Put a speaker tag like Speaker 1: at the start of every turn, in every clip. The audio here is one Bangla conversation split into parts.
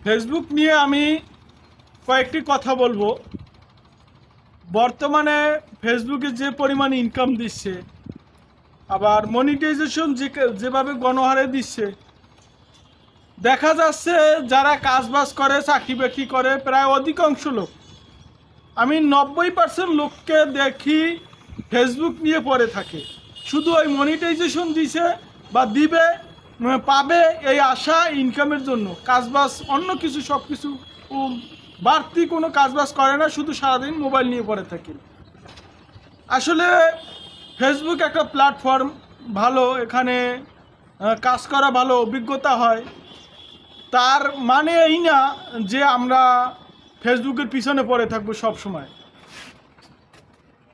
Speaker 1: ফেসবুক নিয়ে আমি কয়েকটি কথা বলবো। বর্তমানে ফেসবুকে যে পরিমাণ ইনকাম দিচ্ছে, আবার মনিটাইজেশন যেভাবে গণহারে দিচ্ছে, দেখা যাচ্ছে যারা কাজবাজ করে, চাকরি বাকরি করে, প্রায় অধিকাংশ লোক, আমি 90% লোককে দেখি ফেসবুক নিয়ে পড়ে থাকে। শুধু ওই মনিটাইজেশন দিছে বা দিবে, পাবে এই আশা ইনকামের জন্য। কাজবাজ অন্য কিছু সব কিছু বাড়তি কোনো কাজবাজ করে না, শুধু সারাদিন মোবাইল নিয়ে পড়ে থাকে। আসলে ফেসবুক একটা প্ল্যাটফর্ম, ভালো, এখানে কাজ করা ভালো, অভিজ্ঞতা হয়। তার মানে এই না যে আমরা ফেসবুকের পিছনে পড়ে থাকবো সব সময়।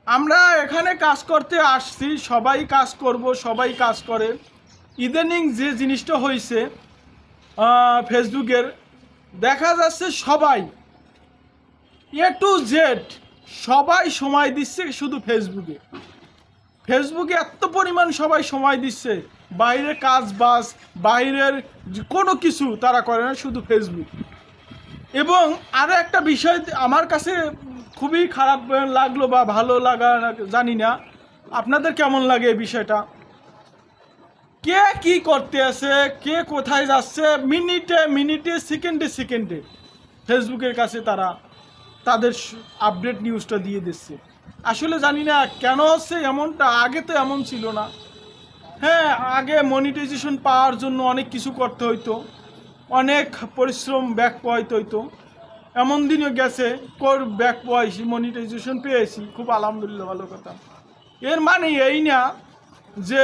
Speaker 1: আমরা এখানে কাজ করতে আসছি, সবাই কাজ করব, সবাই কাজ করে। ইদানিং যে জিনিসটা হয়েছে ফেসবুকের, দেখা যাচ্ছে সবাই A to Z সবাই সময় দিচ্ছে শুধু ফেসবুকে। ফেসবুকে এত পরিমাণ সবাই সময় দিচ্ছে, বাইরে কাজ বাজ, বাইরের কোনো কিছু তারা করে না, শুধু ফেসবুক। এবং আরও একটা বিষয় আমার কাছে খুবই খারাপ লাগলো বা ভালো লাগা জানি না, আপনাদের কেমন লাগে এই বিষয়টা। কে কি করতে আছে, কে কোথায় যাচ্ছে, মিনিটে মিনিটে, সেকেন্ডে সেকেন্ডে ফেসবুকের কাছে তারা তাদের আপডেট নিউজটা দিয়ে দিচ্ছে। আসলে জানি না কেন হচ্ছে এমনটা, আগে তো এমন ছিল না। হ্যাঁ, আগে মনিটাইজেশন পাওয়ার জন্য অনেক কিছু করতে হইতো, অনেক পরিশ্রম ব্যাক পাইতে হইতো। এমন দিনও গেছে ব্যাক পাইছি, মনিটাইজেশন পেয়েছি, খুব আলহামদুলিল্লাহ, ভালো কথা। এর মানে এই না যে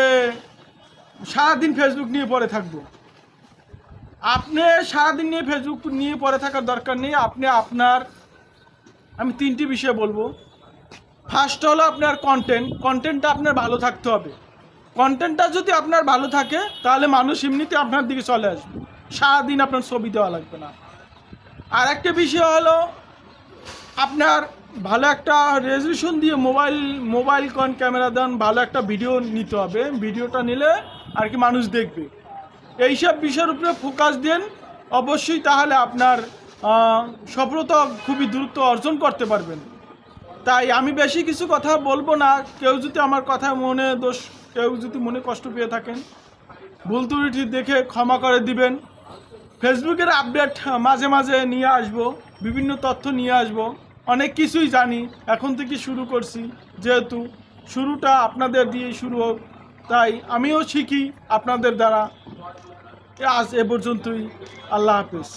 Speaker 1: সারাদিন ফেসবুক নিয়ে পড়ে থাকবো। আপনি সারাদিন নিয়ে ফেসবুক নিয়ে পড়ে থাকার দরকার নেই। আপনি আমি তিনটি বিষয় বলবো। ফার্স্ট হলো আপনার কন্টেন্টটা আপনার ভালো থাকতে হবে। কন্টেন্টটা যদি আপনার ভালো থাকে, তাহলে মানুষ এমনিতে আপনার দিকে চলে আসবে, সারাদিন আপনার ছবি দেওয়া লাগবে না। আর একটা বিষয় হলো আপনার ভালো একটা রেজলিউশন দিয়ে মোবাইল ক্যামেরা দেন, ভালো একটা ভিডিও নিতে হবে। ভিডিওটা নিলে আর কি মানুষ দেখবে, এইসব বিষয়ের উপরে ফোকাস দেন অবশ্যই, তাহলে আপনার সফলতা খুবই দ্রুত অর্জন করতে পারবেন। তাই আমি বেশি কিছু কথা বলবো না। কেউ যদি আমার কথা কেউ যদি মনে কষ্ট পেয়ে থাকেন, ভুল ত্রুটি দেখে ক্ষমা করে দিবেন। ফেসবুকের আপডেট মাঝে মাঝে নিয়ে আসব, বিভিন্ন তথ্য নিয়ে আসব। অনেক কিছুই জানি, এখন থেকে শুরু করছি, যেহেতু শুরুটা আপনাদের দিয়েই শুরু হোক, তাই আমিও শিখি আপনাদের দ্বারা। আজ এ পর্যন্তই। আল্লাহ হাফেজ।